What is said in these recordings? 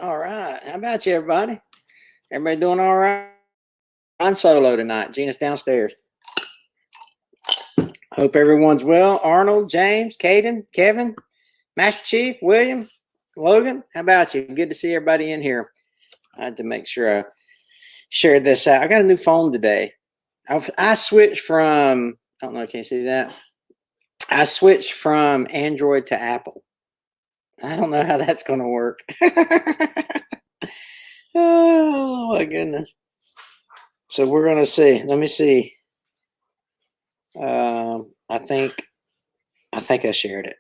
All right. How about you, everybody? Everybody doing all right? I'm solo tonight. Gina's downstairs. Hope everyone's well. Arnold, James, Caden, Kevin, Master Chief, William, Logan. How about you? Good to see everybody in here. I had to make sure I shared this out. I got a new phone today. I switched from, I don't know, can you see that? I switched from Android to Apple. I don't know how that's going to work. Oh, my goodness. So we're going to see. Let me see. I think I shared it.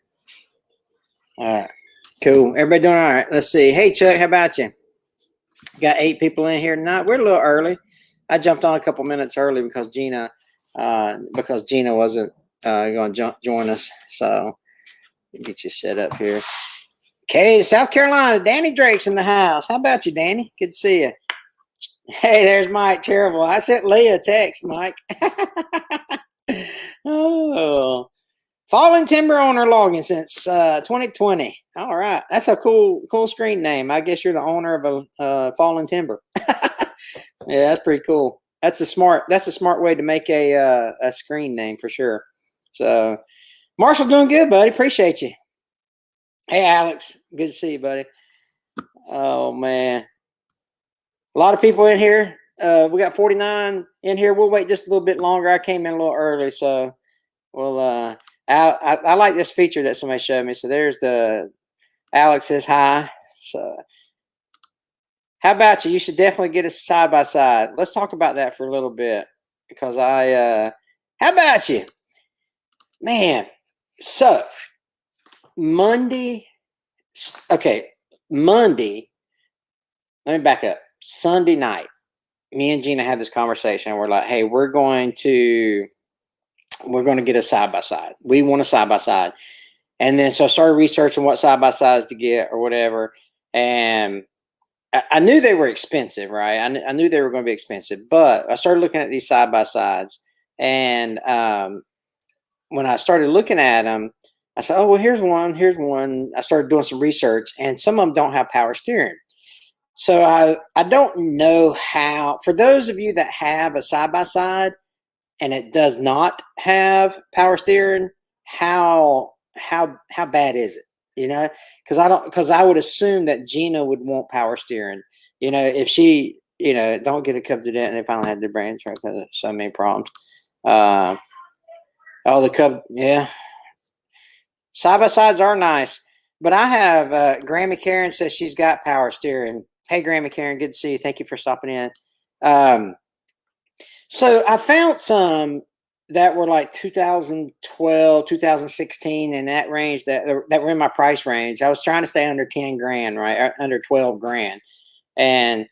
All right. Cool. Everybody doing all right? Let's see. Hey, Chuck, how about you? Got 8 people in here tonight. We're a little early. I jumped on a couple minutes early because Gina wasn't going to join us. So get you set up here. Okay, South Carolina. Danny Drake's in the house. How about you, Danny? Good to see you. Hey, there's Mike. Terrible. I sent Leah a text, Mike. Oh. Fallen Timber owner logging since 2020. All right, that's a cool screen name. I guess you're the owner of a Fallen Timber. Yeah, that's pretty cool. That's a smart way to make a screen name for sure. So, Marshall, doing good, buddy. Appreciate you. Hey, Alex, good to see you, buddy. Oh man, a lot of people in here. We got 49 in here. We'll wait just a little bit longer. I came in a little early, so we'll. I like this feature that somebody showed me. So there's the Alex says hi. So how about you? You should definitely get a side by side. Let's talk about that for a little bit because how about you? Man, so Monday. Okay, Monday. Let me back up. Sunday night, me and Gina had this conversation. We're like, hey, we're going to get a side by side. We want a side by side. And then so I started researching what side by sides to get or whatever. And I knew they were expensive, right? I knew they were going to be expensive, but I started looking at these side by sides. And when I started looking at them, I said, oh, well, here's one. I started doing some research, and some of them don't have power steering. So I don't know how, for those of you that have a side by side and it does not have power steering, how bad is it? You know, because I would assume that Gina would want power steering. You know, if she, don't get a cup to that, and they finally had the branch right because so many problems. Oh, the cup, yeah. Side by sides are nice, but I have Grammy Karen says she's got power steering. Hey, Grammy Karen, good to see you. Thank you for stopping in. So I found some that were like 2012, 2016 in that range that were in my price range. I was trying to stay under 10 grand, right? Under 12 grand. And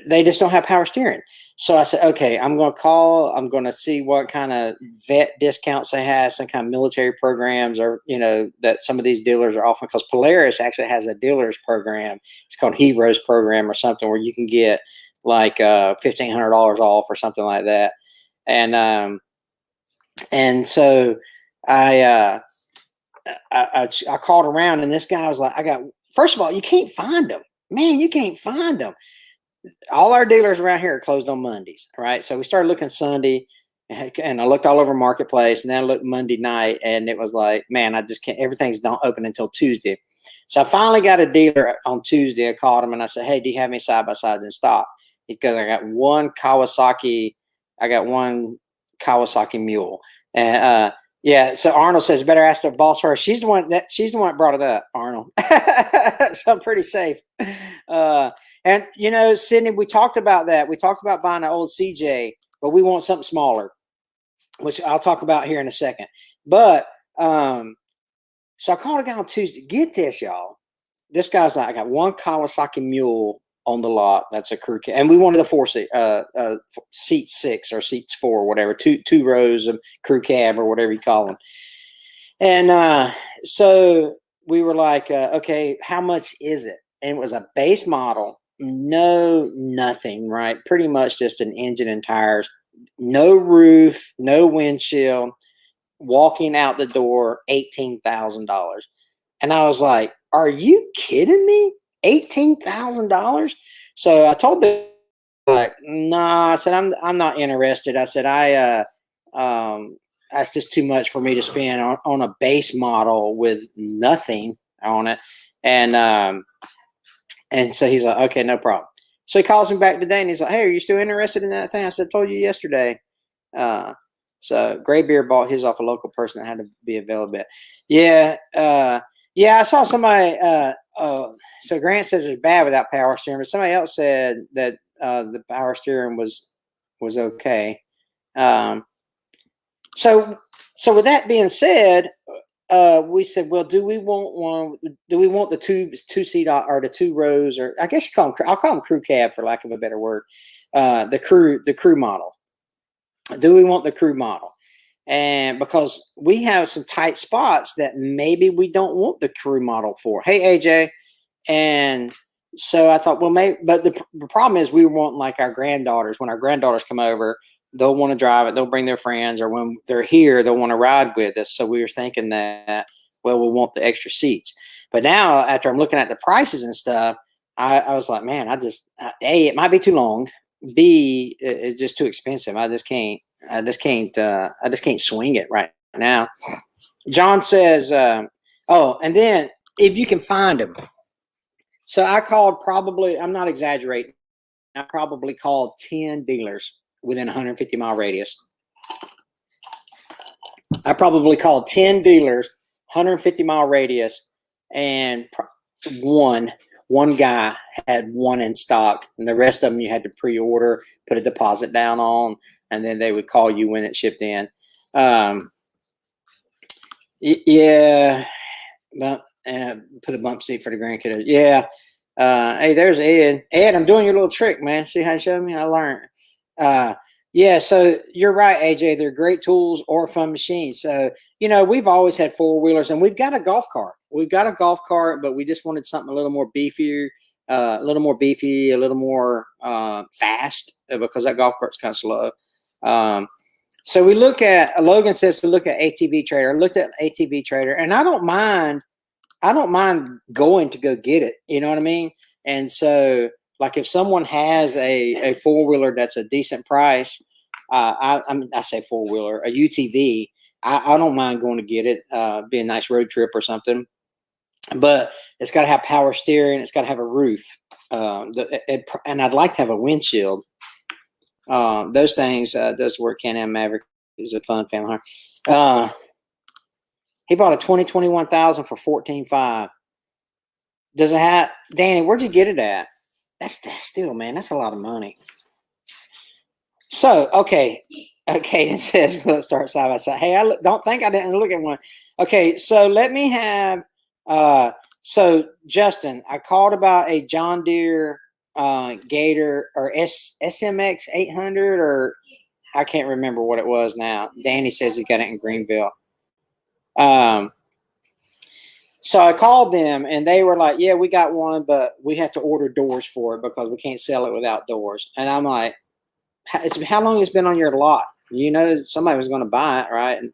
they just don't have power steering. So I said, okay, I'm going to see what kind of vet discounts they have, some kind of military programs or, that some of these dealers are offering, because Polaris actually has a dealer's program. It's called Heroes program or something where you can get like $1,500 off or something like that. And so I called around, and this guy was like, first of all, you can't find them, man. You can't find them. All our dealers around here are closed on Mondays, right? So we started looking Sunday, and I looked all over Marketplace, and then I looked Monday night, and it was like, man, I just can't. Everything's don't open until Tuesday. So I finally got a dealer on Tuesday. I called him and I said, hey, do you have any side by sides in stock? Because I got one Kawasaki Mule, and yeah. So Arnold says, better ask the boss first. She's the one that brought it up, Arnold. So I'm pretty safe. And Sydney, we talked about that. We talked about buying an old CJ, but we want something smaller, which I'll talk about here in a second. But so I called a guy on Tuesday. Get this, y'all. This guy's like, I got one Kawasaki Mule on the lot. That's a crew cab, and we wanted a seat 6 or seats 4 or whatever, two rows of crew cab or whatever you call them. And so we were like, okay, how much is it? And it was a base model, nothing, right? Pretty much just an engine and tires, no roof, no windshield, walking out the door, $18,000. And I was like, are you kidding me? $18,000? So I told them, like, nah, I said, I'm not interested. I said, that's just too much for me to spend on a base model with nothing on it. And so he's like, okay, no problem. So he calls me back today and he's like, hey, are you still interested in that thing? I said, told you yesterday. Uh, so Graybeard bought his off a local person that had to be available. Yeah. Yeah, I saw somebody. So Grant says it's bad without power steering, but somebody else said that the power steering was okay. So with that being said, we said, well, do we want one? Do we want the two seat or the two rows, or I guess you call them? I'll call them crew cab for lack of a better word. The crew model. Do we want the crew model? And because we have some tight spots that maybe we don't want the crew model for. Hey, AJ. And so I thought, well, maybe, but the problem is we want like our granddaughters. When our granddaughters come over, they'll want to drive it. They'll bring their friends, or when they're here, they'll want to ride with us. So we were thinking that, well, we want the extra seats. But now after I'm looking at the prices and stuff, I was like, man, A, it might be too long. B, it's just too expensive. I just can't swing it right now. John says, oh, and then if you can find them. So I called I'm not exaggerating, I probably called 10 dealers within a 150-mile radius. I probably called 10 dealers, 150-mile radius, and one guy had one in stock, and the rest of them you had to pre-order, put a deposit down on, and then they would call you when it shipped in. Yeah, but and put a bump seat for the grandkiddos. Yeah. Hey, there's Ed. Ed, I'm doing your little trick, man. See how you showed me? I learned. Yeah, so you're right, AJ. They're great tools or fun machines. So, we've always had four-wheelers, and we've got a golf cart. But we just wanted something a little more beefier, a little more beefy, a little more fast, because that golf cart's kind of slow. So we Logan says to look at ATV Trader. I looked at ATV Trader, and I don't mind going to go get it. You know what I mean? And so, like, if someone has a four-wheeler that's a decent price, I say four-wheeler, a UTV, I don't mind going to get it, be a nice road trip or something. But it's got to have power steering. It's got to have a roof. And I'd like to have a windshield. Those things does work. Can-Am Maverick is a fun family. He bought a 2021,000 for 14.5. Does it have, Danny? Where'd you get it at? That's still, man. That's a lot of money. So okay. It says we'll start side by side. Hey, don't think I didn't look at one. Okay, so let me have. So Justin, I called about a John Deere Gator or SMX 800, or I can't remember what it was now. Danny says he got it in Greenville. So I called them, and they were like, yeah, we got one, but we have to order doors for it because we can't sell it without doors. And I'm like, how long has it been on your lot? Somebody was going to buy it, right? And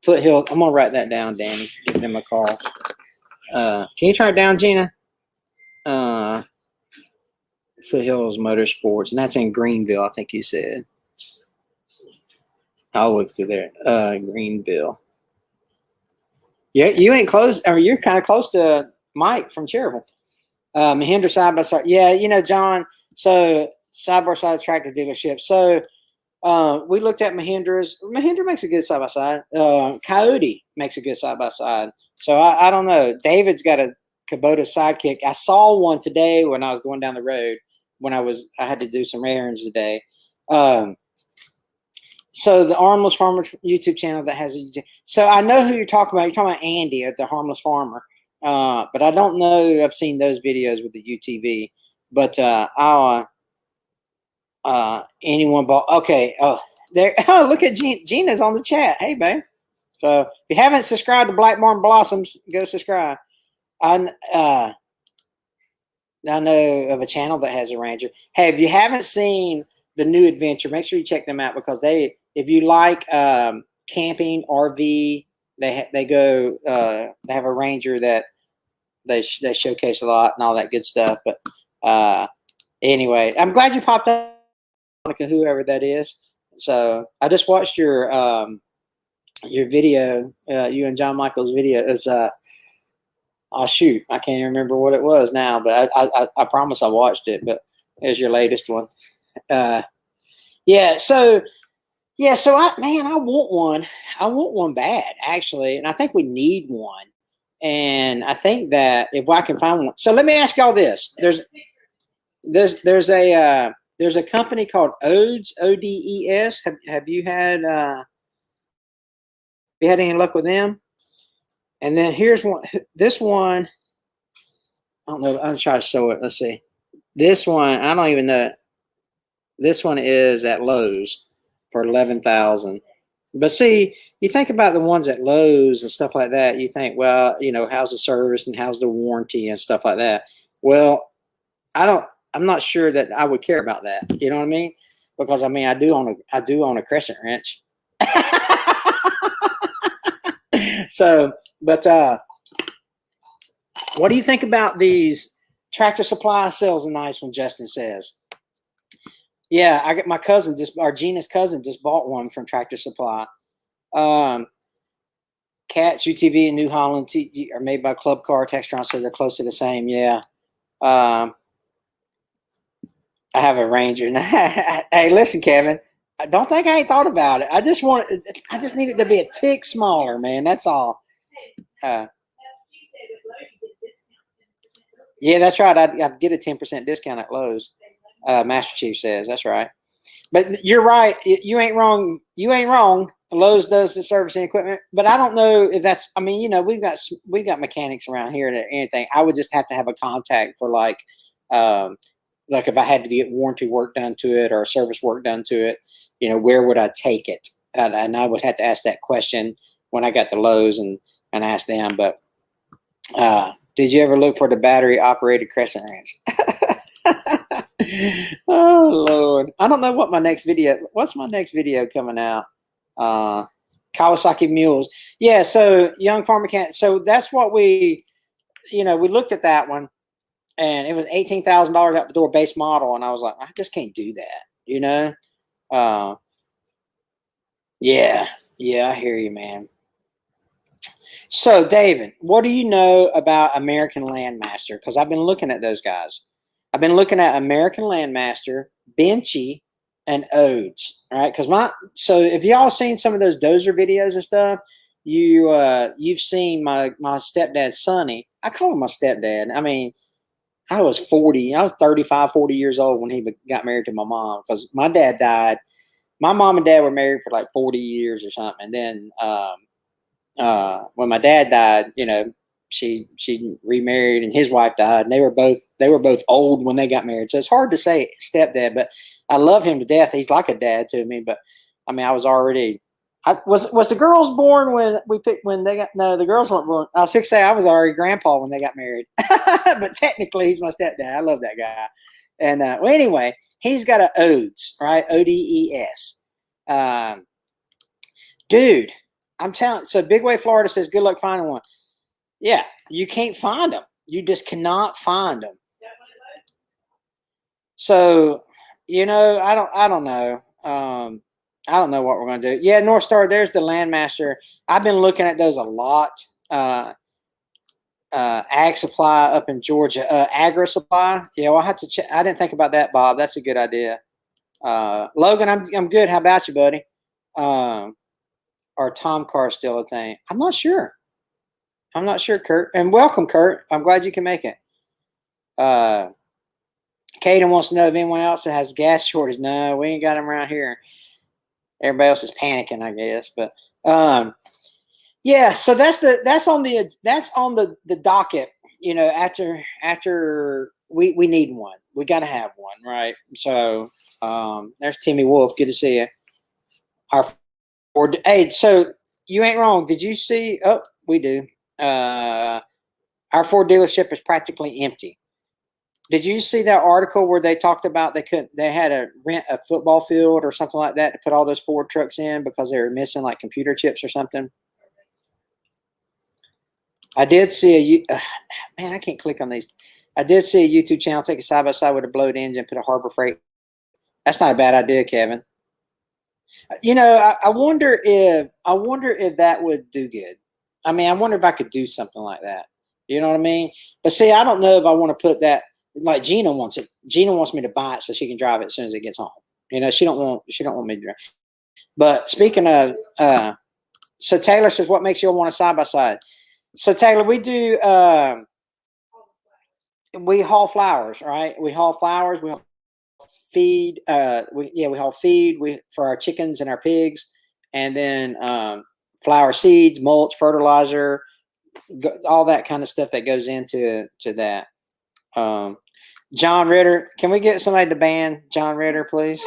Foothill, I'm going to write that down, Danny. Give them a call. Can you turn it down, Gina? Foothills Motorsports, and that's in Greenville, I think you said. I'll look through there. Greenville. Yeah, you ain't close, or you're kind of close to Mike from Cherville. Mahindra side by side. Yeah, John. So side by side tractor dealership. So we looked at Mahindra's. Mahindra makes a good side by side. Coyote makes a good side by side. So I don't know. David's got a Kubota Sidekick. I saw one today when I was going down the road. I had to do some errands today. So the Harmless Farmer YouTube channel that has so I know who you're talking about. You're talking about Andy at the Harmless Farmer, but I don't know. I've seen those videos with the UTV, but anyone bought? Okay, there. Oh, look at Gina's on the chat. Hey, babe. So if you haven't subscribed to Black Barn Blossoms, go subscribe. I know of a channel that has a Ranger. Hey, if you haven't seen the new adventure, make sure you check them out, because if you like camping, RV, they have a Ranger that they showcase a lot and all that good stuff. But anyway, I'm glad you popped up, Monica, whoever that is. So I just watched your video, you and John Michael's video. It's oh shoot, I can't even remember what it was now, but I promise I watched it. But it was your latest one. Yeah. So I want one. I want one bad, actually, and I think we need one. And I think that if I can find one, so let me ask y'all this: there's a company called Odes, Odes. Have you had any luck with them? And then here's one. This one, I don't know. I'll try to show it. Let's see. This one, I don't even know. This one is at Lowe's for 11,000. But see, you think about the ones at Lowe's and stuff like that. You think, well, how's the service and how's the warranty and stuff like that. Well, I'm not sure that I would care about that. You know what I mean? Because I do own a crescent wrench. So, but what do you think about these Tractor Supply sells a nice one? Justin says, yeah, I got my cousin our Gina's cousin just bought one from Tractor Supply. Cats, UTV, and New Holland are made by Club Car Textron, so they're close to the same. Yeah. I have a Ranger. Hey, listen, Kevin. I don't think I ain't thought about it. I just need it to be a tick smaller, man. That's all. Yeah, that's right. I'd get a 10% discount at Lowe's. Master Chief says that's right. But you're right. You ain't wrong. You ain't wrong. Lowe's does the servicing equipment, but I don't know if that's. We've got mechanics around here that anything. I would just have to have a contact for like if I had to get warranty work done to it or service work done to it. Where would I take it? And I would have to ask that question when I got to Lowe's and ask them. But did you ever look for the battery operated crescent wrench? Oh Lord, I don't know what my next video. What's my next video coming out? Kawasaki mules. Yeah. So young farm mechanic. So that's what we looked at that one, and it was $18,000 out the door, base model, and I was like, I just can't do that. Yeah, I hear you, man. So, David, what do you know about American Landmaster? Because I've been looking at those guys. I've been looking at American Landmaster, Benchy, and Odes. All right, so if y'all seen some of those dozer videos and stuff, you've seen my stepdad Sonny. I call him my stepdad. I was 40. I was 35, 40 years old when he got married to my mom because my dad died. My mom and dad were married for like 40 years or something, and then when my dad died, she remarried and his wife died, and they were both old when they got married. So it's hard to say stepdad, but I love him to death. He's like a dad to me. But I was already. Was the girls born when they got? No, the girls weren't born. I was going to say I was already grandpa when they got married, but technically he's my stepdad. I love that guy. And anyway, he's got an Odes, right? Odes. Dude. I'm telling. So Big Way Florida says, "Good luck finding one." Yeah, you can't find them. You just cannot find them. So, I don't know. I don't know what we're going to do. Yeah, North Star. There's the Landmaster. I've been looking at those a lot. Ag Supply up in Georgia. Agri Supply. Yeah, well, I have to check. I didn't think about that, Bob. That's a good idea. Logan, I'm good. How about you, buddy? Are Tom cars still a thing? I'm not sure. Kurt. And welcome, Kurt. I'm glad you can make it. Caden wants to know if anyone else that has gas shortage. No, we ain't got them around here. Everybody else is panicking, I guess. But yeah, so that's on the docket. After we need one. We got to have one, right? So there's Timmy Wolf. Good to see you. Hey, so you ain't wrong. Did you see? Oh, we do. Our Ford dealership is practically empty. Did you see that article where they talked about they had to rent a football field or something like that to put all those Ford trucks in because they were missing like computer chips or something? I did see man, I can't click on these. I did see a YouTube channel take a side by side with a bloated engine, put a Harbor Freight. That's not a bad idea, Kevin. You know, I wonder if that would do good. I mean, I wonder if I could do something like that. You know what I mean? But see, I don't know if I want to put that. Like Gina wants it. Gina wants me to buy it so she can drive it as soon as it gets home. You know, she don't want me to drive. But speaking of, so Taylor says, what makes you want a side by side? So Taylor, we do. We haul flowers, right? We haul flowers. We haul feed. We haul feed. We for our chickens and our pigs, and then flower seeds, mulch, fertilizer, all that kind of stuff that goes into that. John Ritter, can we get somebody to ban John Ritter, please?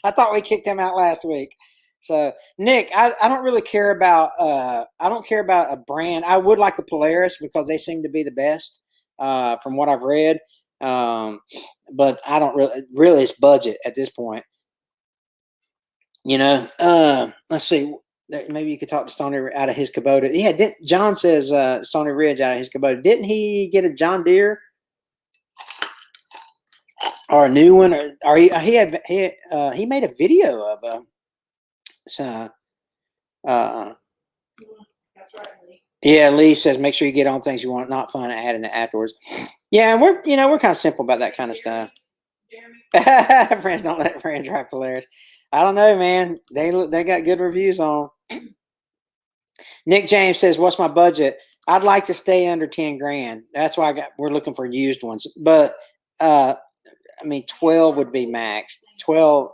I thought we kicked him out last week. So Nick, I don't really care about I don't care about a brand. I would like a Polaris because they seem to be the best from what I've read. But I don't really it's budget at this point. You know, let's see. Maybe you could talk to Stony out of his Kubota. Yeah, John says Stony Ridge out of his Kubota. Didn't he get a John Deere or a new one? Or he made a video of so. That's right, Lee. Yeah, Lee says make sure you get on things you want, not fun adding it afterwards. Yeah, and we're kind of simple about that kind of stuff. Friends don't let friends drive Polaris. I don't know, man. They got good reviews on. Nick James says, "What's my budget? I'd like to stay under 10 grand. That's why we're looking for used ones. But I mean, 12 would be max. 12.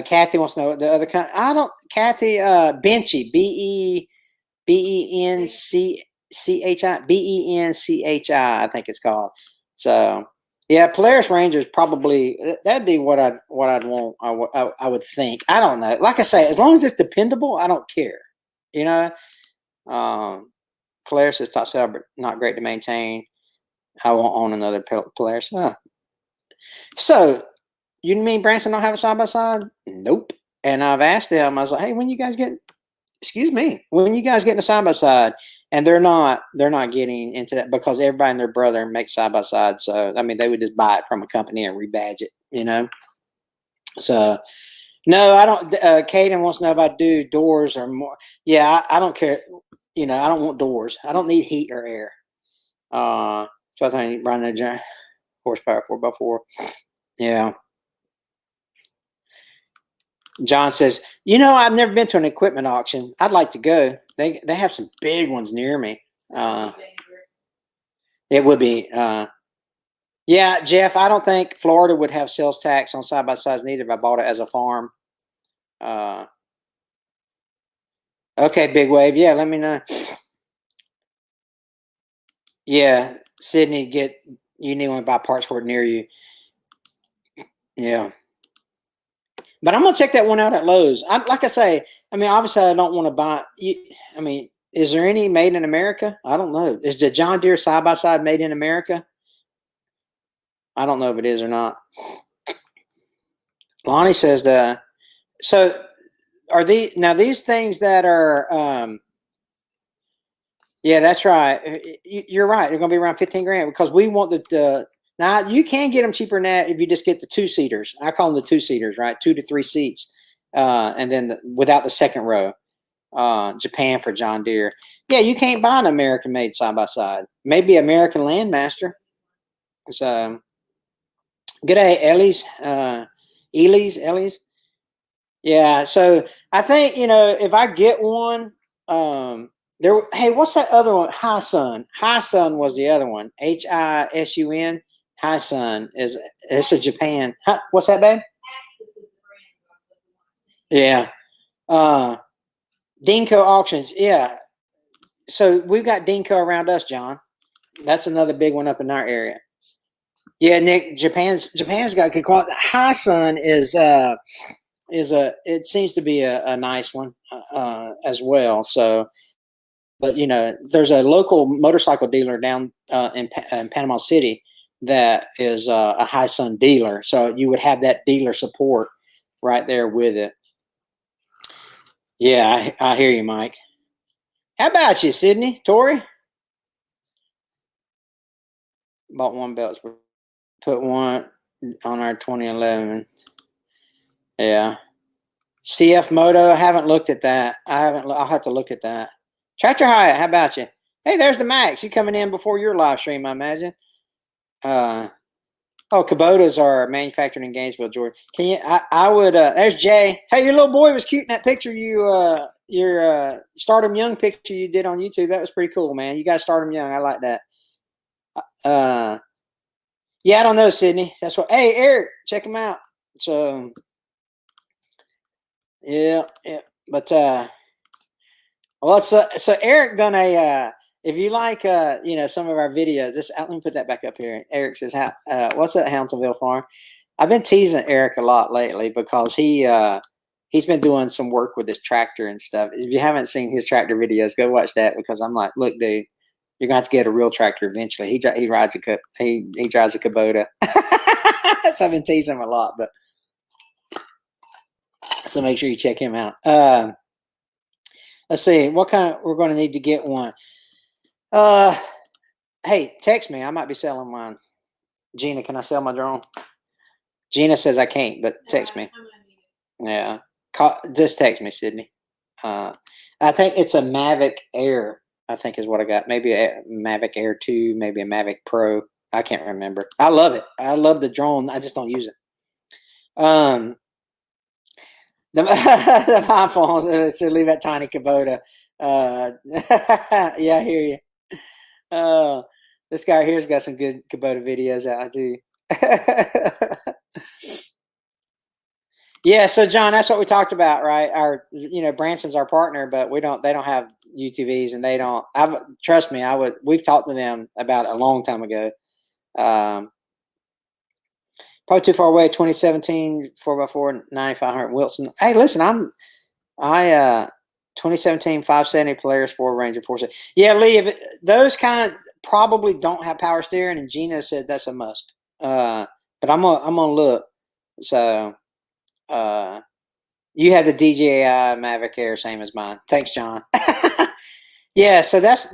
Kathy wants to know the other kind. I don't. Kathy Benchy Benchi Benchi I think it's called. So yeah, Polaris Ranger is probably that'd be what I'd want. I would think. I don't know. Like I say, as long as it's dependable, I don't care. You know, Polaris is top seller, but not great to maintain. I won't own another Polaris. So you mean Branson don't have a side by side? Nope. And I've asked them. I was like, hey, when you guys get? Excuse me, when you guys getting a side by side, and they're not getting into that because everybody and their brother makes side by side. So I mean, they would just buy it from a company and rebadge it, you know. So no, I don't. Caden wants to know if I do doors or more. Yeah, I don't care. You know, I don't want doors. I don't need heat or air. So I think running a horsepower 4x4. Yeah. John says, you know, I've never been to an equipment auction. I'd like to go. They have some big ones near me. It would be. Yeah, Jeff, I don't think Florida would have sales tax on side by sides neither if I bought it as a farm. Okay, Big Wave. Yeah, let me know. Yeah, Sydney, you need one to buy parts for it near you. Yeah. But I'm gonna check that one out at Lowe's. Like I say, I mean, obviously, I don't want to buy. I mean, is there any made in America? I don't know. Is the John Deere side by side made in America? I don't know if it is or not. Lonnie says the. So, are these things that are? Yeah, that's right. You're right. They're gonna be around 15 grand because we want the. Now you can get them cheaper than that if you just get the 2-seaters. I call them the 2-seaters, right? 2 to 3 seats, and then without the second row. Japan for John Deere. Yeah, you can't buy an American-made side-by-side. Maybe American Landmaster. So, good day, Ellie's. Ellie's. Yeah, so I think, if I get one, hey, what's that other one? Hisun. Hisun was the other one. Hisun. Hisun it's a Japan. What's that, babe? Yeah. Dinko Auctions. Yeah. So we've got Dinko around us, John. That's another big one up in our area. Yeah, Nick. Japan's got good quality. Hisun is it seems to be a nice one as well. So, but there's a local motorcycle dealer down in Panama City that is a Hisun dealer. So you would have that dealer support right there with it. Yeah, I hear you, Mike. How about you, Sydney? Tori? Bought one belt. Put one on our 2011. Yeah. CF Moto. I haven't looked at that. I haven't. I'll have to look at that. Tractor Hyatt. How about you? Hey, there's the Max. You coming in before your live stream, I imagine. Oh, Kubotas are manufactured in Gainesville, Georgia. Can you? I would. There's Jay. Hey, your little boy was cute in that picture. Your Stardom Young picture you did on YouTube. That was pretty cool, man. You guys Stardom Young. I like that. Yeah, I don't know, Sydney. That's what. Hey, Eric, check him out. So, yeah. But well, so Eric done a. If you like, some of our videos, just let me put that back up here. Eric says, "What's at Hamiltonville Farm?" I've been teasing Eric a lot lately because he's been doing some work with his tractor and stuff. If you haven't seen his tractor videos, go watch that because I'm like, look, dude, you're going to have to get a real tractor eventually. He rides he drives a Kubota. So I've been teasing him a lot, but so make sure you check him out. Let's see what kind. We're going to need to get one. Hey, text me. I might be selling mine. Gina, can I sell my drone? Gina says I can't, but text me. Yeah, just text me, Sydney. I think it's a Mavic Air. I think is what I got. Maybe a Mavic Air 2, maybe a Mavic Pro. I can't remember. I love it. I love the drone. I just don't use it. The iPhones so leave that tiny Kubota. Yeah, I hear you. This guy here's got some good Kubota videos out. I do. Yeah, so John, that's what we talked about, right? Branson's our partner, but they don't have UTVs and they don't. Trust me, we've talked to them about it a long time ago. Probably too far away. 2017 4x4 9500 Wilson. Hey, listen, 2017 570 Polaris 4 Ranger 470. Yeah, Lee, those kind of probably don't have power steering, and Gina said that's a must. But I'm gonna look. So. You have the DJI Mavic Air, same as mine. Thanks, John. Yeah, so that's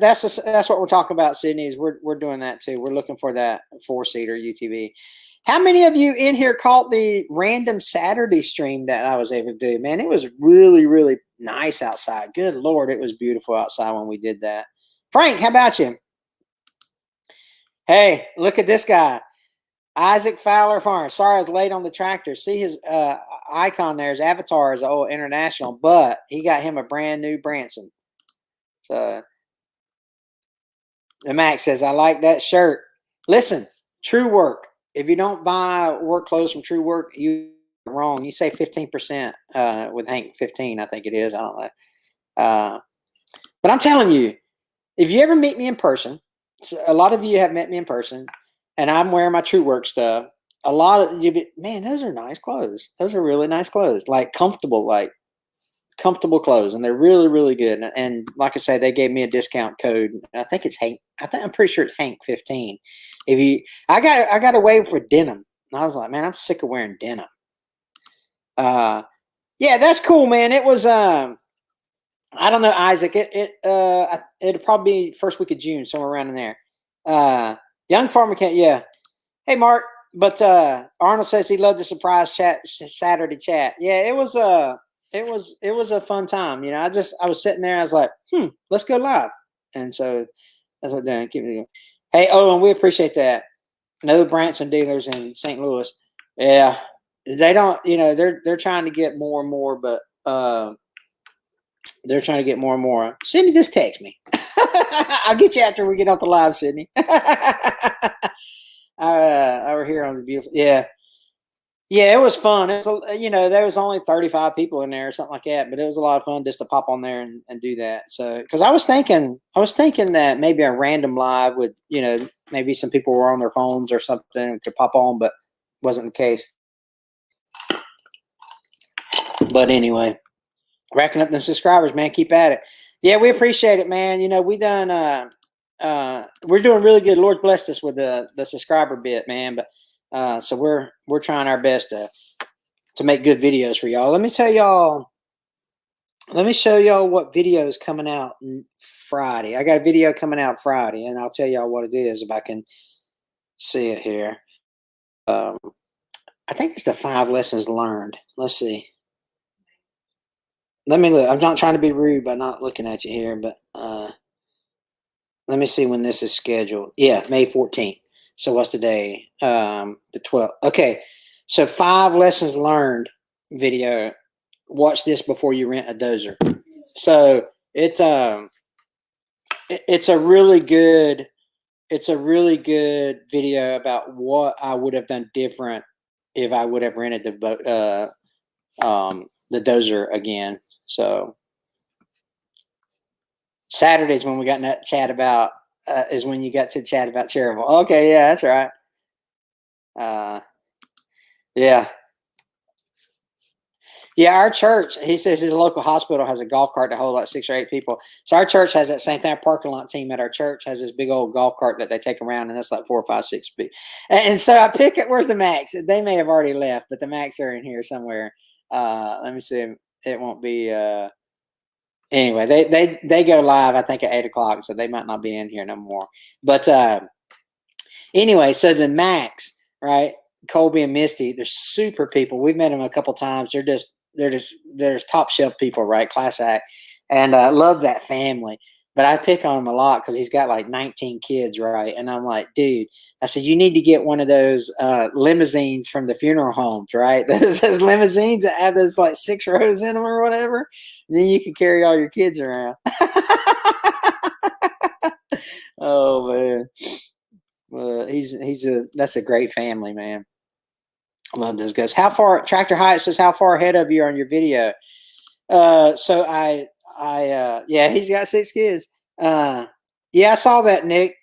what we're talking about, Sydney. Is we're doing that too. We're looking for that 4-seater UTV. How many of you in here caught the random Saturday stream that I was able to do? Man, it was really, really nice outside. Good Lord, it was beautiful outside when we did that. Frank, how about you? Hey, look at this guy. Isaac Fowler Farm. Sorry I was late on the tractor. See his icon there, his avatar is old international, but he got him a brand new Branson. So the Max says, I like that shirt. Listen, True Work. If you don't buy work clothes from True Work, you're wrong. You say 15% with Hank 15, I think it is. I don't know. But I'm telling you, if you ever meet me in person, a lot of you have met me in person, and I'm wearing my True Work stuff. A lot of you, man, those are nice clothes. Those are really nice clothes, like comfortable clothes, and they're really, really good. And like I say, they gave me a discount code. I think it's Hank. I'm pretty sure it's Hank 15. I got away for denim, and I was like, man, I'm sick of wearing denim. Yeah, that's cool, man. It was I don't know, Isaac. It'll probably be first week of June, somewhere around in there. Young Farmer can't. Yeah. Hey, Mark. But Arnold says he loved the surprise Saturday chat. Yeah, it was a fun time. I was sitting there. I was like, let's go live. And so that's what I'm doing. Hey, Owen, we appreciate that. No Branson dealers in St. Louis. Yeah, they don't. They're trying to get more and more, but they're trying to get more and more. Sydney, just text me. I'll get you after we get off the live, Sydney. Over here on the beautiful. Yeah, it was fun. It was, there was only 35 people in there or something like that, but it was a lot of fun just to pop on there and do that. So, because I was thinking that maybe a random live with, maybe some people were on their phones or something to pop on, but wasn't the case. But anyway, racking up them subscribers, man. Keep at it. Yeah, we appreciate it, man. We done. We're doing really good. Lord blessed us with the subscriber bit, man. But so we're trying our best to make good videos for y'all. Let me tell y'all Let me show y'all what video is coming out Friday. I got a video coming out Friday, and I'll tell y'all what it is if I can see it here. Um, I think it's the 5 lessons learned. Let's see. Let me look. I'm not trying to be rude by not looking at you here, but let me see when this is scheduled. Yeah, May 14th. So what's the day? The 12th. Okay. So 5 lessons learned video. Watch this before you rent a dozer. So it's a really good video about what I would have done different if I would have rented the dozer again. So Saturdays when we got in that chat about is when you got to chat about Cherville. Okay, yeah, that's right. Yeah. Yeah, our church, he says his local hospital has a golf cart to hold like 6 or 8 people. So our church has that same thing. Our parking lot team at our church has this big old golf cart that they take around, and that's like 4, 5, 6 feet. And so I pick it. Where's the Max? They may have already left, but the Max are in here somewhere. Let me see. It won't be. Anyway, they go live I think at 8 o'clock, so they might not be in here no more. But anyway, so the Max, right? Colby and Misty, they're super people. We've met them a couple times. They're top shelf people, right? Class act, and I love that family. But I pick on him a lot because he's got like 19 kids, right? And I'm like, dude, I said you need to get one of those limousines from the funeral homes, right? Those limousines that have those like 6 rows in them or whatever. And then you can carry all your kids around. Oh man. That's a great family, man. I love those guys. How far Tractor Hyatt says how far ahead of you on your video? So yeah, he's got 6 kids. Yeah, I saw that, Nick.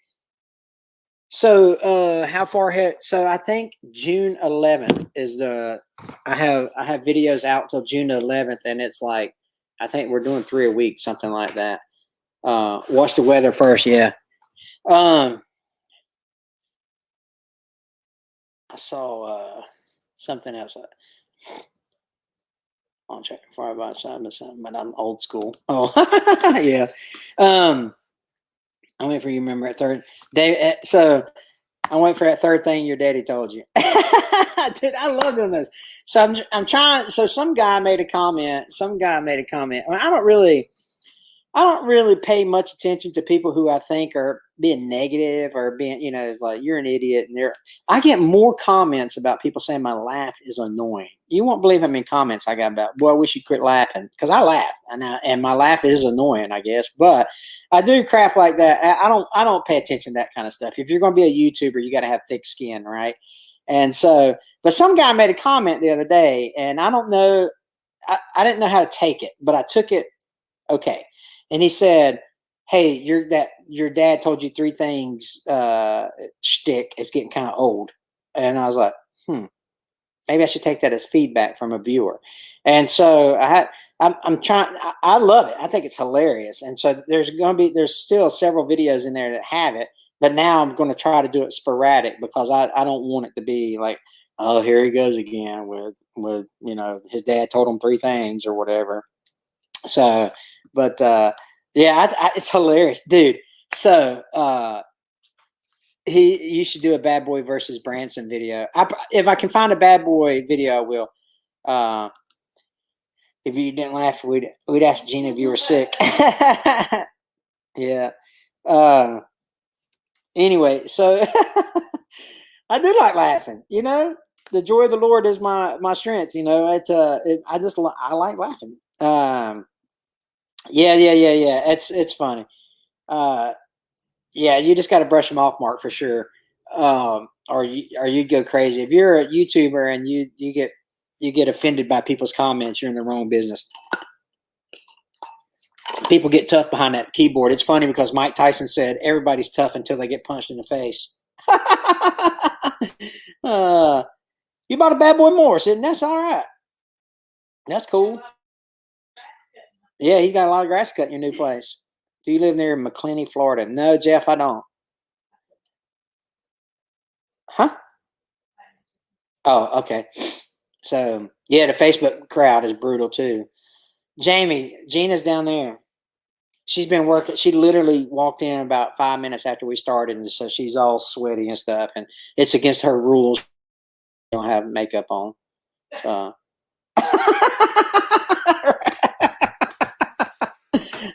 So how far ahead? So I think June 11th is I have videos out till June 11th, and it's like I think we're doing 3 a week, something like that. Watch the weather first, yeah. I saw something else. I'll check before I buy something, but I'm old school. Oh, yeah. I'm waiting for you to remember that third. Dave, so I'm waiting for that third thing your daddy told you. Dude, I love doing this. So I'm trying. So some guy made a comment. I mean, I don't really pay much attention to people who I think are being negative or being, it's like you're an idiot. And I get more comments about people saying my laugh is annoying. You won't believe how many comments I got about. Well, I wish you quit laughing because I laugh and my laugh is annoying, I guess. But I do crap like that. I don't pay attention to that kind of stuff. If you're going to be a YouTuber, you got to have thick skin, right? And so, but some guy made a comment the other day, and I don't know. I didn't know how to take it, but I took it okay. And he said, "Hey, your dad told you 3 things. Shtick is getting kind of old." And I was like, maybe I should take that as feedback from a viewer. And so I'm trying. I love it. I think it's hilarious. And so there's still several videos in there that have it. But now I'm going to try to do it sporadic because I don't want it to be like, oh, here he goes again with his dad told him 3 things or whatever. So, but yeah, it's hilarious, dude. So you should do a Bad Boy versus Branson video. If I can find a Bad Boy video, I will. If you didn't laugh, we'd ask Gina if you were sick. Yeah. Anyway, so I do like laughing. The joy of the Lord is my strength. I like laughing. Yeah. It's funny. Yeah, you just got to brush them off, Mark, for sure. Or you go crazy. If you're a YouTuber and you get offended by people's comments, you're in the wrong business. People get tough behind that keyboard. It's funny because Mike Tyson said everybody's tough until they get punched in the face. You bought a Bad Boy Morris, and that's all right. That's cool. Yeah, he's got a lot of grass cut in your new place. Do you live near McClenny, Florida? No, Jeff, I don't. Huh? Oh, okay. So yeah, the Facebook crowd is brutal too. Jamie, Gina's down there. She's been working. She literally walked in about 5 minutes after we started, and so she's all sweaty and stuff. And it's against her rules. She don't have makeup on. So.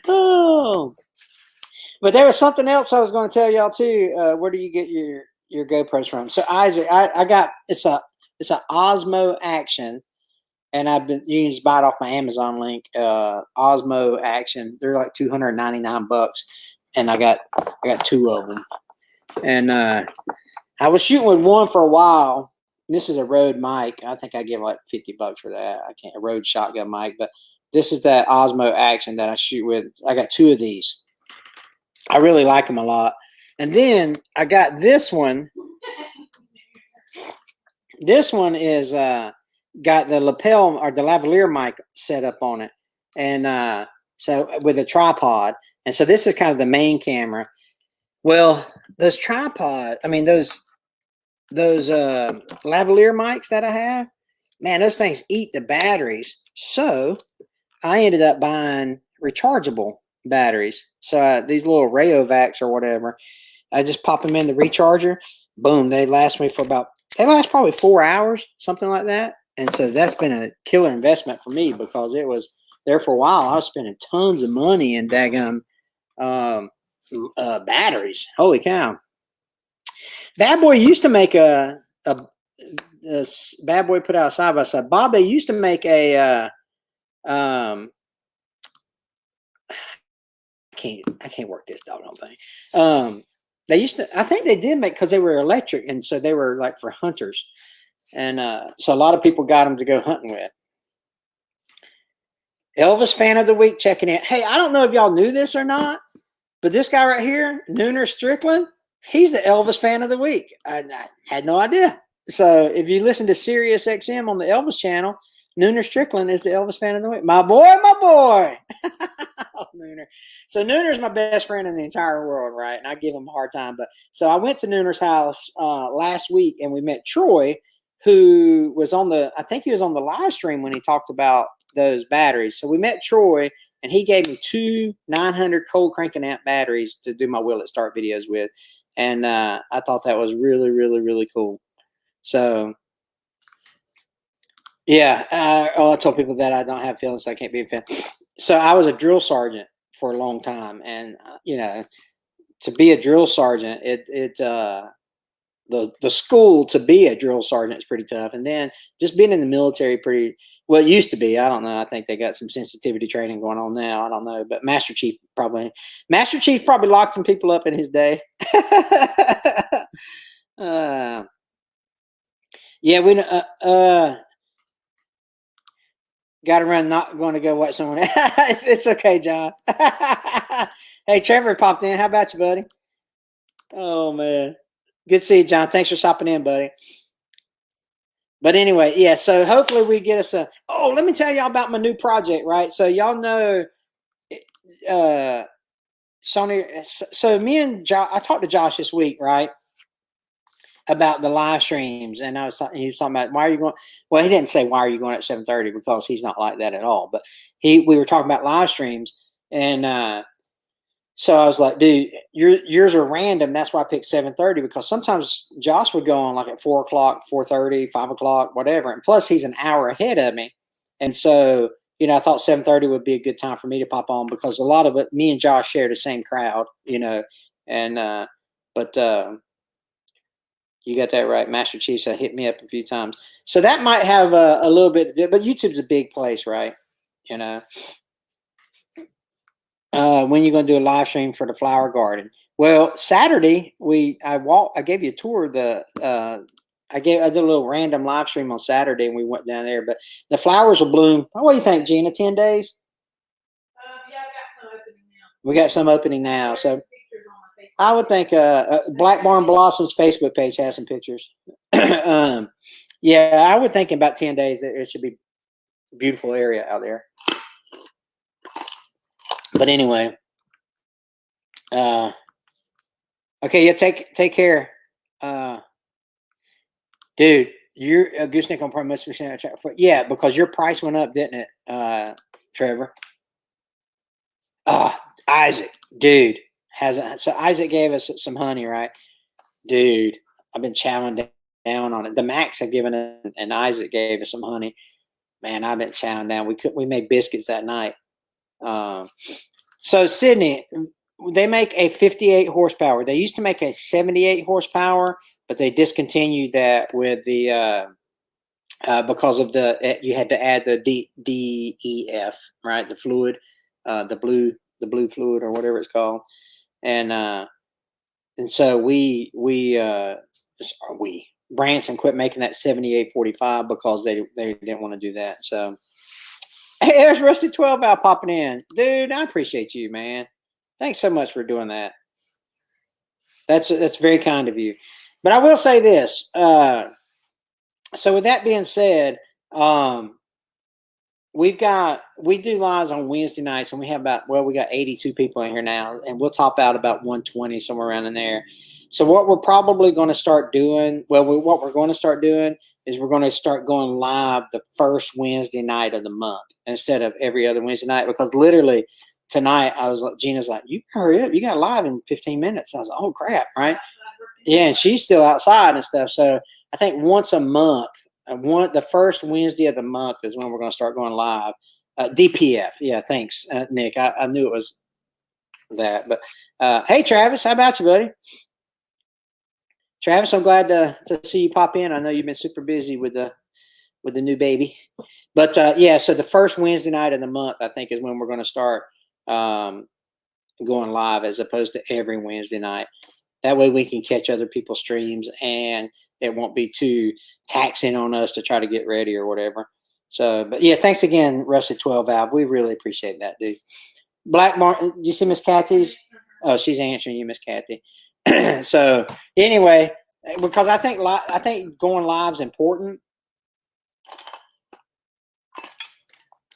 Oh, but there was something else I was going to tell y'all too. Where do you get your GoPros from? So Isaac, I got it's a Osmo Action, and you can just buy it off my Amazon link. Osmo Action, they're like $299, and I got two of them. And I was shooting with one for a while. This is a Rode mic. I think I give like $50 for that. I can't a Rode shotgun mic, but this is that Osmo Action that I shoot with. I got two of these. I really like them a lot. And then I got this one. This one is got the lapel or the lavalier mic set up on it, and so with a tripod. And so this is kind of the main camera. Well, those lavalier mics that I have, man, those things eat the batteries. So I ended up buying rechargeable batteries. So these little Rayovacs or whatever, I just pop them in the recharger. Boom, they last probably 4 hours, something like that. And so that's been a killer investment for me because it was there for a while. I was spending tons of money in daggum batteries. Holy cow. Bad Boy used to make a Bad Boy put out side by side. Bobby used to make a I can't work this doggone thing. They used to, I think they did make, because they were electric, and so they were like for hunters, and so a lot of people got them to go hunting with. Elvis fan of the week checking in. Hey, I don't know if y'all knew this or not, but this guy right here, Nooner Strickland, he's the Elvis fan of the week. I had no idea. So if you listen to Sirius XM on the Elvis channel, Nooner Strickland is the Elvis fan of the week. My boy. Oh, Nooner. So Nooner's my best friend in the entire world, right? And I give him a hard time. But so I went to Nooner's house last week, and we met Troy, who was I think he was on the live stream when he talked about those batteries. So we met Troy, and he gave me two 900 cold cranking amp batteries to do my Will It Start videos with. And I thought that was really, really, really cool. So yeah, I told people that I don't have feelings, so I can't be a fan. So I was a drill sergeant for a long time, and to be a drill sergeant, the school to be a drill sergeant is pretty tough, and then just being in the military, it used to be. I don't know. I think they got some sensitivity training going on now. I don't know, but Master Chief probably locked some people up in his day. Yeah, we got to run. Not going to go watch someone. It's okay, John. Hey, Trevor popped in. How about you, buddy? Oh man, good to see you, John. Thanks for stopping in, buddy. But anyway, yeah. So hopefully we get us a. Oh, let me tell y'all about my new project, right? So y'all know, Sony. So me and Josh, I talked to Josh this week, right, about the live streams, and he was talking about, why are you going? Well, he didn't say why are you going at 7:30, because he's not like that at all. But we were talking about live streams, and so I was like, dude, yours are random. That's why I picked 7:30, because sometimes Josh would go on like at 4 o'clock, 4:30, 5 o'clock, whatever. And plus he's an hour ahead of me. And so, I thought 7:30 would be a good time for me to pop on, because a lot of it, me and Josh share the same crowd, and, but you got that right. Master Chiefs hit me up a few times. So that might have a little bit to do, but YouTube's a big place, right? When you're going to do a live stream for the flower garden? Well, Saturday I gave you a tour of I did a little random live stream on Saturday, and we went down there. But the flowers will bloom. What do you think, Gina? 10 days? Yeah, I got some opening now. We got some opening now. So I would think Black Barn Blossoms Facebook page has some pictures. Yeah, I would think in about 10 days that it should be a beautiful area out there. But anyway, okay, yeah, take care, dude. You're a gooseneck on Pro must be saying, yeah, because your price went up, didn't it, Trevor. Isaac, dude, hasn't. So Isaac gave us some honey, right? Dude, I've been chowing down on it. The Max have given it, and Isaac gave us some honey. Man, I've been chowing down. We made biscuits that night. So Sydney, they make a 58 horsepower. They used to make a 78 horsepower, but they discontinued that with the because of you had to add the DEF, right? The fluid, the blue fluid or whatever it's called, and so Branson quit making that 7845 because they didn't want to do that. So hey, there's Rusty 12 out popping in, dude. I appreciate you, man. Thanks so much for doing that. That's very kind of you. But I will say this. So with that being said, we do lives on Wednesday nights, and we have we got 82 people in here now, and we'll top out about 120 somewhere around in there. So what we're probably going to start doing, what we're going to start doing is we're going to start going live the first Wednesday night of the month instead of every other Wednesday night, because literally tonight Gina's like, you hurry up, you got live in 15 minutes. I was like, oh crap, right? Yeah, and she's still outside and stuff. So I think once a month, the first Wednesday of the month is when we're going to start going live. DPF, yeah, thanks, Nick. I knew it was that. But hey, Travis, how about you, buddy? Travis, I'm glad to see you pop in. I know you've been super busy with the new baby, but yeah. So the first Wednesday night of the month, I think, is when we're going to start going live, as opposed to every Wednesday night. That way we can catch other people's streams, and it won't be too taxing on us to try to get ready or whatever. So, but yeah, thanks again, Rusty 12 Valve. We really appreciate that, dude. Black Martin, do you see Miss Kathy's? Oh, she's answering you, Miss Kathy. So anyway, because I think going live is important.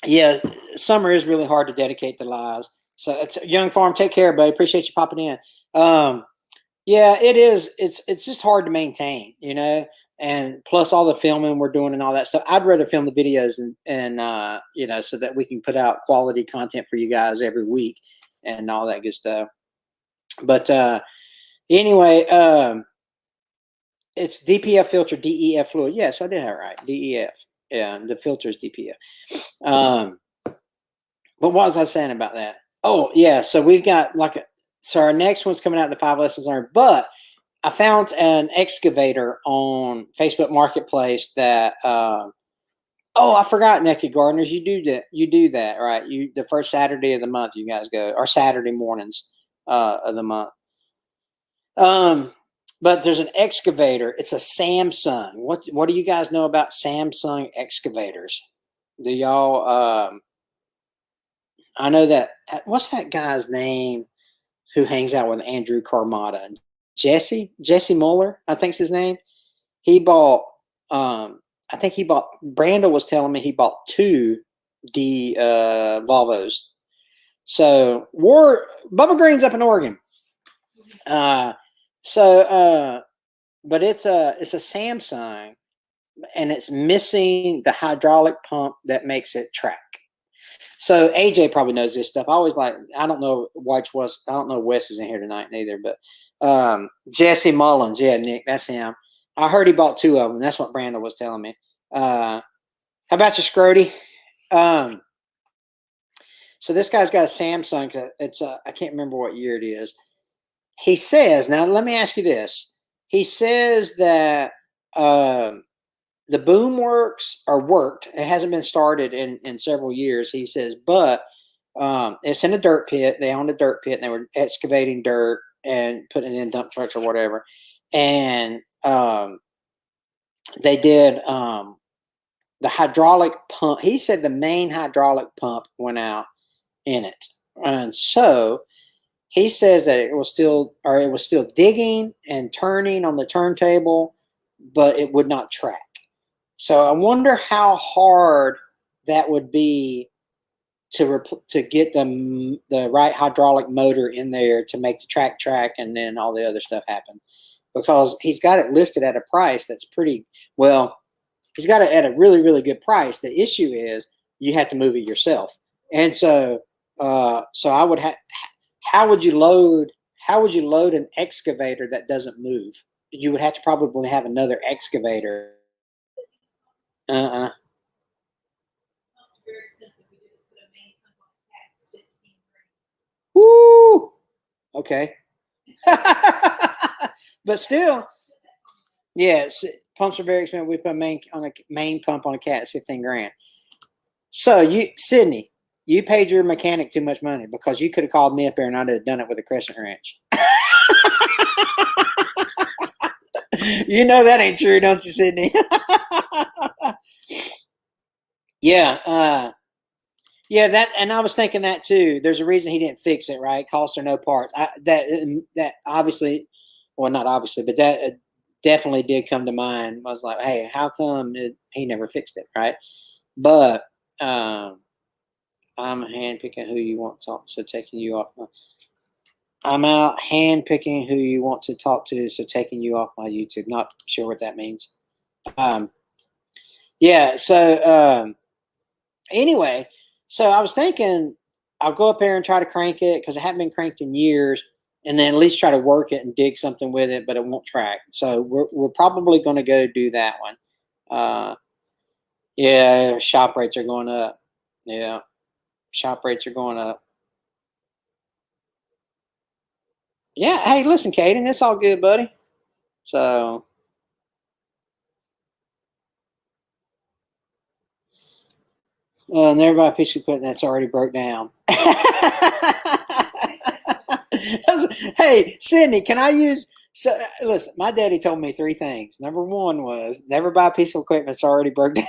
Yeah, summer is really hard to dedicate to lives. So it's Young Farm. Take care, buddy. Appreciate you popping in. Yeah, it is. It's just hard to maintain, and plus all the filming we're doing and all that stuff. I'd rather film the videos and so that we can put out quality content for you guys every week and all that good stuff. But anyway, it's DPF filter, DEF fluid. Yes, I did have it right. DEF. Yeah, the filter is DPF. But what was I saying about that? Oh, yeah. So we've got so our next one's coming out in the 5 lessons learned, but I found an excavator on Facebook Marketplace that, I forgot, Naked Gardeners. You do that, right? The first Saturday of the month, you guys go, or Saturday mornings of the month. But there's an excavator. It's a Samsung. What do you guys know about Samsung excavators? Do y'all, I know that, what's that guy's name who hangs out with Andrew Carmada? Jesse Mueller, I think's his name. He bought, Brando was telling me he bought 2 Volvos. So Bubba Green's up in Oregon. But it's a Samsung, and it's missing the hydraulic pump that makes it track. So AJ probably knows this stuff. I don't know Wes is in here tonight neither, but Jesse Mullins, yeah, Nick, that's him. I heard he bought 2 of them. That's what Brandon was telling me. How about you, Scrody? So this guy's got a Samsung. It's I can't remember what year it is. He says, now let me ask you this. He says that the boom works or worked. It hasn't been started in several years, he says, but it's in a dirt pit. They owned a dirt pit, and they were excavating dirt and putting it in dump trucks or whatever. And they did the hydraulic pump. He said the main hydraulic pump went out in it. And so he says that it was still digging and turning on the turntable, but it would not track. So I wonder how hard that would be to get the right hydraulic motor in there to make the track and then all the other stuff happen. Because he's got it listed at a price that's pretty well. He's got it at a really, really good price. The issue is you have to move it yourself. And so, so I would have. How would you load? How would you load an excavator that doesn't move? You would have to probably have another excavator. Uh-uh. It's very expensive. We just put a main pump on a cat. It's 15 Woo. Okay. But still, yes, pumps are very expensive. We put a main pump on a cat. It's 15 grand. So Sydney, you paid your mechanic too much money because you could have called me up there and I'd have done it with a crescent wrench. You know that ain't true, don't you, Sydney? Yeah, yeah. That, and I was thinking that too. There's a reason he didn't fix it, right? Cost or no parts. That obviously, well, not obviously, but that definitely did come to mind. I was like, hey, how come he never fixed it, right? But I'm handpicking who you want to talk, so taking you off. I'm out handpicking who you want to talk to, so taking you off my YouTube. Not sure what that means. Yeah. So anyway, so I was thinking I'll go up there and try to crank it because it hadn't been cranked in years, and then at least try to work it and dig something with it, but it won't track. So we're probably going to go do that one. Yeah, shop rates are going up. Yeah, shop rates are going up. Yeah. Hey, listen, Caden, it's all good, buddy. So. Never buy a piece of equipment that's already broke down. Hey, Sydney, can I use? So, listen, my daddy told me three things. Number one was never buy a piece of equipment that's already broke down.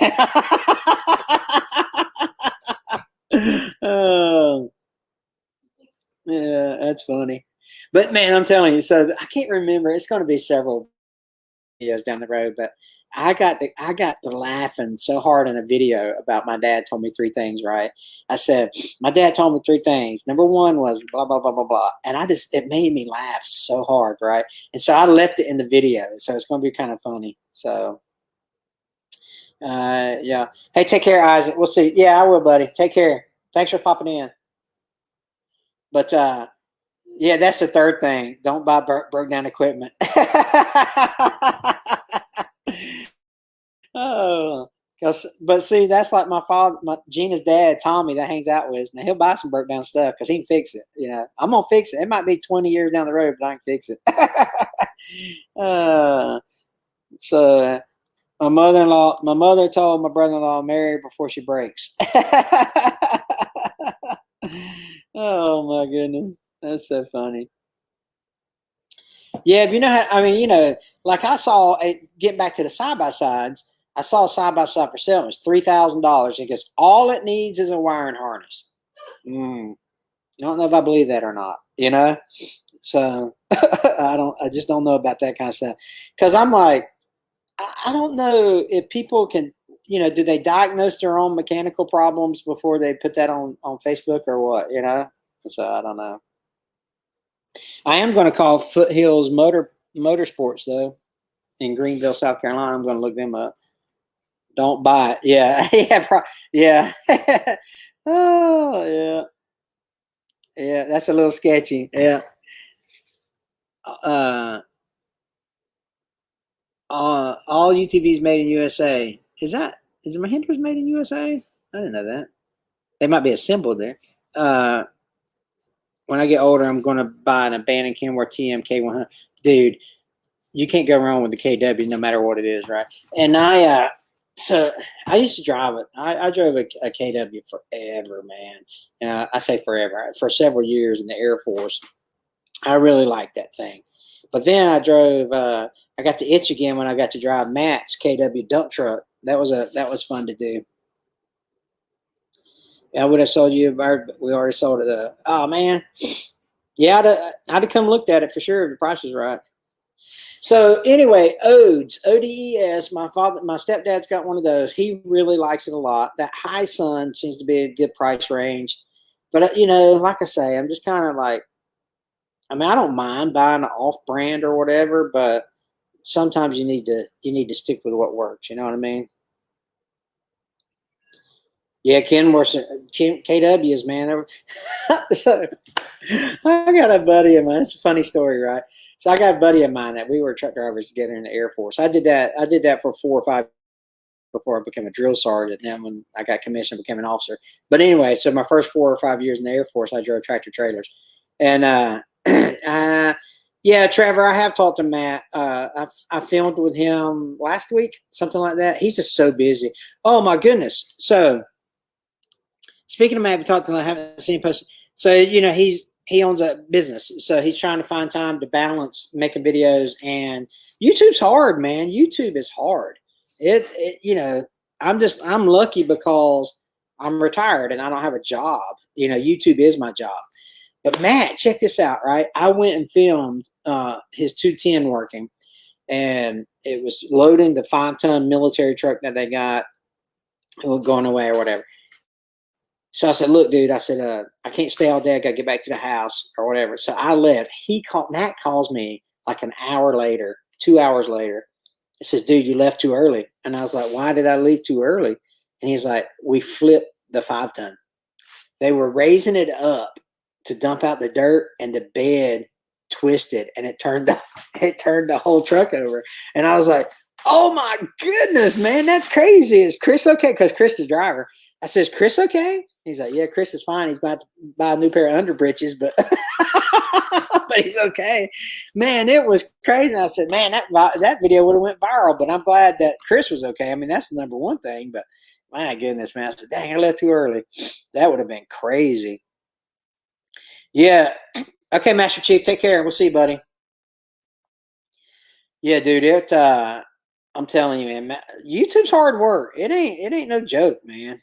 Oh, yeah, that's funny. But man, I'm telling you, so I can't remember. It's going to be several videos down the road, but I got to laughing so hard in a video about my dad told me three things, right? I said, my dad told me three things. Number one was blah blah blah blah blah. And it made me laugh so hard, right? And so I left it in the video. So it's gonna be kind of funny. So yeah. Hey, take care, Isaac. We'll see. Yeah, I will, buddy. Take care. Thanks for popping in. But yeah, that's the third thing. Don't buy broke down equipment. Oh, but see, that's like my father, Gina's dad, Tommy, that hangs out with us. Now he'll buy some broke down stuff because he can fix it. You know, I'm gonna fix it. It might be 20 years down the road, but I can fix it. uh, so my mother told my brother-in-law marry before she breaks. Oh my goodness, that's so funny. Yeah, if you know how, I mean, like I saw, getting back to the side by sides, I saw a side by side for sale. It was $3,000. It goes, all it needs is a wiring harness. I don't know if I believe that or not. So I just don't know about that kind of stuff. Because I'm like, I don't know if people can, do they diagnose their own mechanical problems before they put that on Facebook or what? So I don't know. I am going to call Foothills Motorsports though in Greenville, South Carolina. I'm going to look them up. Don't buy it. Yeah, yeah. Oh yeah, yeah. That's a little sketchy. Yeah. Uh, all UTVs made in USA. Is Mahindras made in USA? I didn't know that. They might be assembled there. When I get older, I'm going to buy an abandoned Kenworth TMK100. Dude, you can't go wrong with the KW no matter what it is, right? And so I used to drive it. I drove a KW forever, man. I say forever, for several years in the Air Force. I really liked that thing. But then I got the itch again when I got to drive Matt's KW dump truck. That was fun to do. I would have sold you a bird, but we already sold it. Oh man, yeah, I'd have come looked at it for sure if the price was right. So anyway, Odes. My stepdad's got one of those. He really likes it a lot. That High Sun seems to be a good price range, but like I say, I'm just kind of like, I mean, I don't mind buying an off-brand or whatever, but sometimes you need to stick with what works. You know what I mean? Yeah, KWs, man. So I got a buddy of mine. It's a funny story, right? So I got a buddy of mine that we were truck drivers together in the Air Force. I did that. I did that for 4 or 5 before I became a drill sergeant. Then when I got commissioned, I became an officer. But anyway, so my first 4 or 5 years in the Air Force, I drove tractor trailers, and yeah, Trevor, I have talked to Matt. I filmed with him last week, something like that. He's just so busy. Oh my goodness. So speaking of Matt, we talked to him. I haven't seen him post. So he owns a business, so he's trying to find time to balance making videos, and YouTube's hard, man. YouTube is hard. I'm lucky because I'm retired and I don't have a job. YouTube is my job. But Matt, check this out, right? I went and filmed his 210 working, and it was loading the 5-ton military truck that they got going away or whatever. So I said, look, dude, I said, I can't stay all day. I got to get back to the house or whatever. So I left. Matt calls me like an hour later, 2 hours later. He says, dude, you left too early. And I was like, why did I leave too early? And he's like, we flipped the 5-ton. They were raising it up to dump out the dirt, and the bed twisted, and it turned the whole truck over. And I was like, oh my goodness, man, that's crazy. Is Chris okay? Because Chris the driver. I says, Chris okay? He's like, yeah, Chris is fine. He's about to buy a new pair of underbritches, but but he's okay. Man, it was crazy. I said, man, that video would have went viral, but I'm glad that Chris was okay. I mean, that's the number one thing. But my goodness, man, I said, dang, I left too early. That would have been crazy. Yeah. Okay, Master Chief, take care. We'll see you, buddy. Yeah, dude, I'm telling you, man, YouTube's hard work. It ain't no joke, man.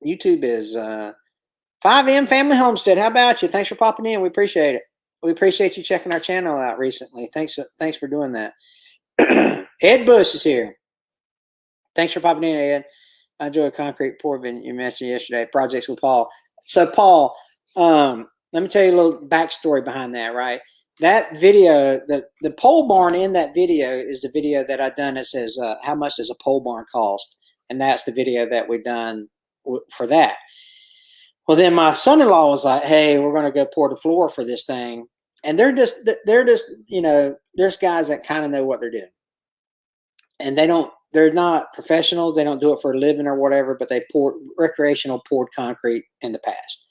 YouTube is 5M Family Homestead. How about you? Thanks for popping in. We appreciate it. We appreciate you checking our channel out recently. Thanks for doing that. Ed Bush is here. Thanks for popping in, Ed. I enjoyed concrete pour you mentioned yesterday. Projects with Paul. So Paul, let me tell you a little backstory behind that, right? That video, the pole barn in that video is the video that I've done that says, how much does a pole barn cost? And that's the video that we've done for that. Well, then my son-in-law was like, hey, we're going to go pour the floor for this thing. And they're just, there's guys that kind of know what they're doing. And they're not professionals. They don't do it for a living or whatever, but they poured concrete in the past.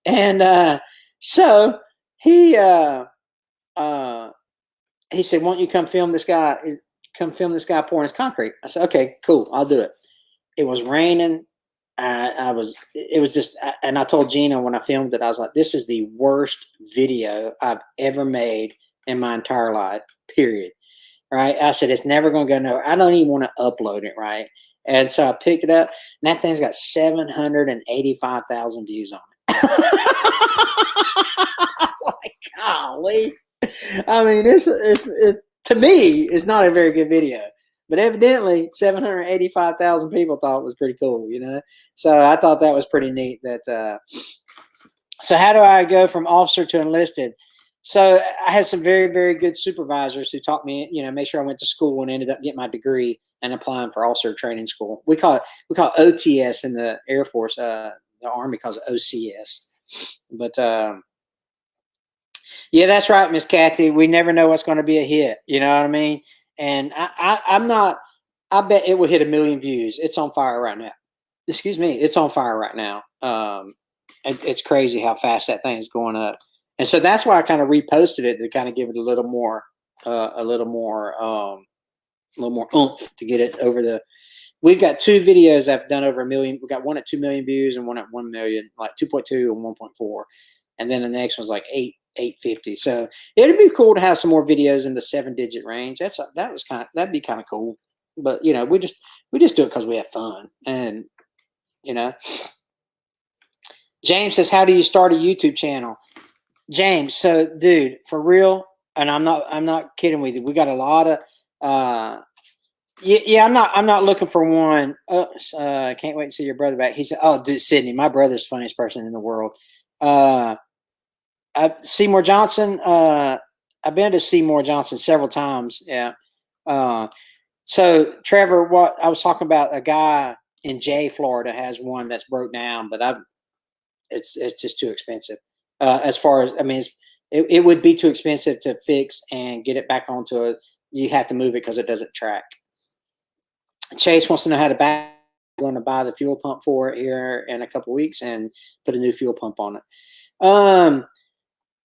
And so he said, why don't you come film this guy pouring his concrete? I said, okay, cool. I'll do it. It was raining. And I told Gina when I filmed it, I was like, this is the worst video I've ever made in my entire life, period. Right. I said, it's never going to go nowhere. I don't even want to upload it. Right. And so I picked it up, and that thing's got 785,000 views on it. I was like, golly. I mean, it's to me, it's not a very good video. But evidently, 785,000 people thought it was pretty cool, So I thought that was pretty neat. So how do I go from officer to enlisted? So I had some very, very good supervisors who taught me, make sure I went to school and ended up getting my degree and applying for officer training school. We call it OTS in the Air Force. The Army calls it OCS. But yeah, that's right, Miss Kathy. We never know what's going to be a hit. You know what I mean? And I'm not. I bet it will hit 1 million views. It's on fire right now. Excuse me, it's on fire right now. It's crazy how fast that thing is going up. And so that's why I kind of reposted it to kind of give it a little more oomph to get it over the. We've got 2 videos I've done over 1 million. We got one at 2 million views and one at 1 million, like 2.2 and 1.4, and then the next one's like 850. So it'd be cool to have some more videos in the 7-digit range. That'd be kind of cool. But we just do it because we have fun, and James says, how do you start a YouTube channel? James, so dude, for real, and I'm not kidding with you. We got a lot of I'm not looking for one. Can't wait to see your brother back. He said, oh, dude, Sydney, my brother's the funniest person in the world. Seymour Johnson, I've been to Seymour Johnson several times. Yeah. So Trevor, what I was talking about, a guy in Jay, Florida, has one that's broke down, but it's just too expensive. As far as, I mean, it would be too expensive to fix and get it back onto it. You have to move it because it doesn't track. Chase wants to know how to back. Going to buy the fuel pump for it here in a couple weeks and put a new fuel pump on it.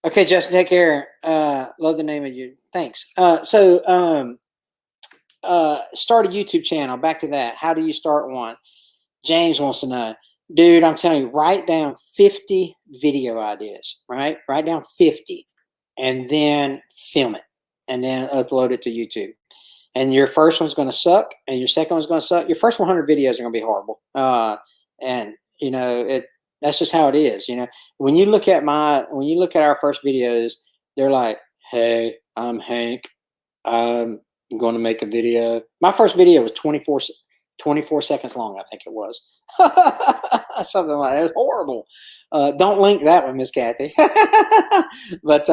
Okay, Justin, take care. Love the name of you. Thanks. Start a YouTube channel. Back to that. How do you start one? James wants to know. Dude, I'm telling you, write down 50 video ideas, right? Write down 50 and then film it and then upload it to YouTube. And your first one's going to suck and your second one's going to suck. Your first 100 videos are going to be horrible. And you know, that's just how it is. You know, when you look at our first videos, they're like, hey, I'm Hank. I'm going to make a video. My first video was 24 seconds long, I think it was. Something like that. It was horrible. Don't link that one, Miss Kathy. But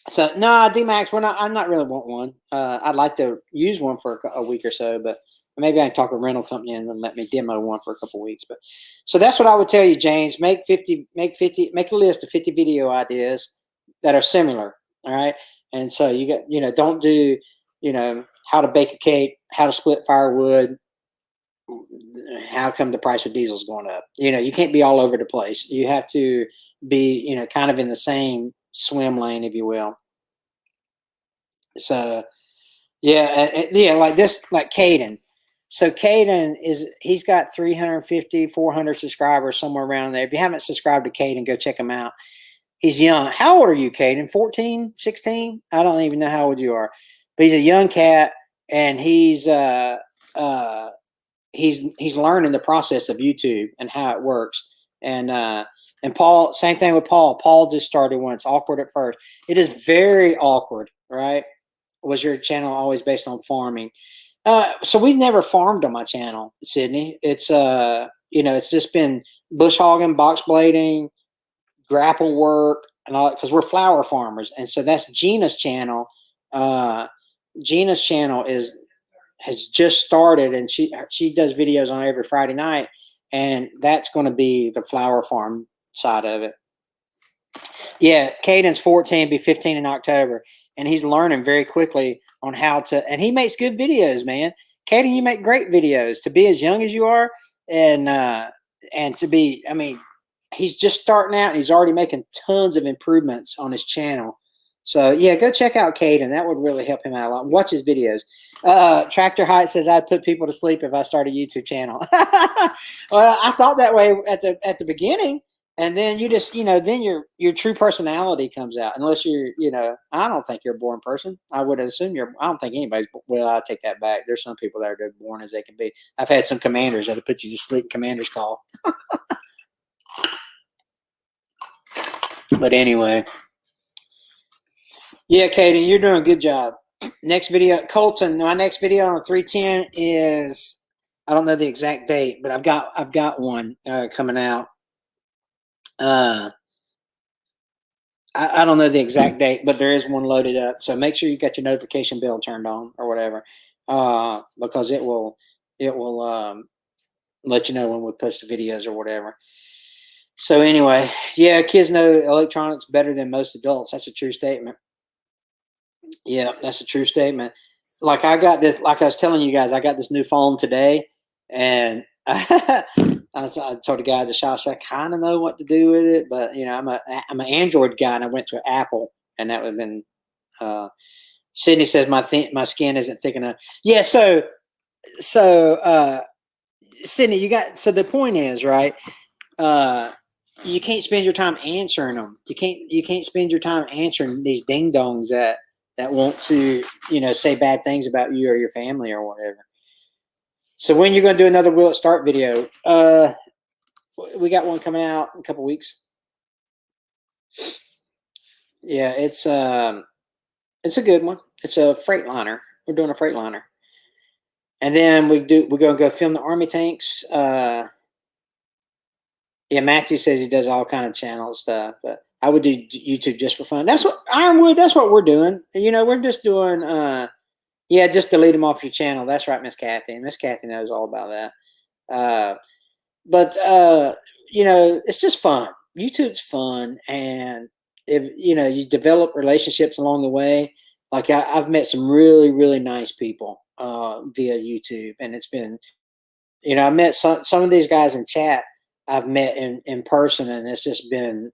so no, D-Max, I'm not really want one. I'd like to use one for a week or so, but maybe I can talk to a rental company and then let me demo one for a couple of weeks. But so that's what I would tell you, James. Make a list of 50 video ideas that are similar. All right. And so you got, don't do, how to bake a cake, how to split firewood, how come the price of diesel is going up. You can't be all over the place. You have to be, kind of in the same swim lane, if you will. So yeah, like this, like Caden. So Caden he's got 350, 400 subscribers, somewhere around there. If you haven't subscribed to Caden, go check him out. He's young. How old are you, Caden? 14, 16? I don't even know how old you are. But he's a young cat, and he's learning the process of YouTube and how it works. And Paul, same thing with Paul. Paul just started one. It's awkward at first. It is very awkward, right? Was your channel always based on farming? So we've never farmed on my channel, Sydney. It's it's just been bush hogging, box blading, grapple work, and all, because we're flower farmers. And so that's Gina's channel. Gina's channel has just started, and she does videos on every Friday night, and that's going to be the flower farm side of it. Yeah, Caden's 14, be 15 in October, and he's learning very quickly on how to, and he makes good videos, man. Caden, you make great videos to be as young as you are, and to be, I mean, he's just starting out, and he's already making tons of improvements on his channel. So yeah, go check out Caden. That would really help him out a lot. Watch his videos. Tractor Height says I'd put people to sleep if I start a YouTube channel. Well, I thought that way at the beginning, and then you just, then your true personality comes out. Unless you're, I don't think you're a boring person. I would assume I don't think anybody's. Well, I take that back. There's some people that are as boring as they can be. I've had some commanders that have put you to sleep in commander's call. But anyway. Yeah, Katie, you're doing a good job. Next video, Colton. My next video on 310 is, I don't know the exact date, but I've got one coming out. I don't know the exact date, but there is one loaded up. So make sure you got your notification bell turned on or whatever, because it will let you know when we post the videos or whatever. So anyway, yeah, kids know electronics better than most adults. That's a true statement. Yeah, that's a true statement. Like I got this, like I was telling you guys, I got this new phone today, and I told the guy at the shop, I said, I kind of know what to do with it, but I'm an Android guy, and I went to Apple, and that would have been. Sydney says my skin isn't thick enough. Yeah, so Sydney, so the point is, right? You can't spend your time answering them. You can't spend your time answering these ding dongs that want to, say bad things about you or your family or whatever. So when you're going to do another Will It Start video, we got one coming out in a couple weeks. Yeah, it's a good one. It's a Freightliner. We're doing a Freightliner, and then we're going to go film the Army tanks. Yeah, Matthew says he does all kind of channel stuff, but I would do YouTube just for fun. That's what Ironwood. That's what we're doing. We're just doing. Yeah, just delete them off your channel. That's right, Miss Kathy. Miss Kathy knows all about that. But it's just fun. YouTube's fun, and if you develop relationships along the way. Like I've met some really, really nice people via YouTube, and it's been, I met some of these guys in chat. I've met in person, and it's just been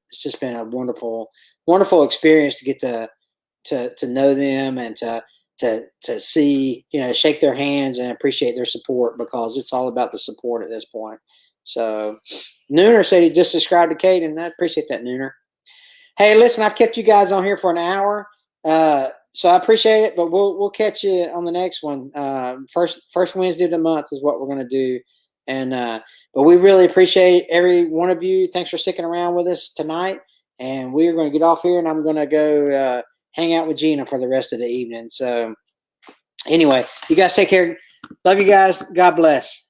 a wonderful, wonderful experience to get to know them and to see, shake their hands and appreciate their support, because it's all about the support at this point. So Nooner said he just subscribed to Kate, and I appreciate that, Nooner. Hey, listen, I've kept you guys on here for an hour, so I appreciate it. But we'll catch you on the next one. First Wednesday of the month is what we're going to do, and but we really appreciate every one of you. Thanks for sticking around with us tonight, and we're going to get off here, and I'm going to go hang out with Gina for the rest of the evening. So anyway, you guys take care. Love you guys. God bless.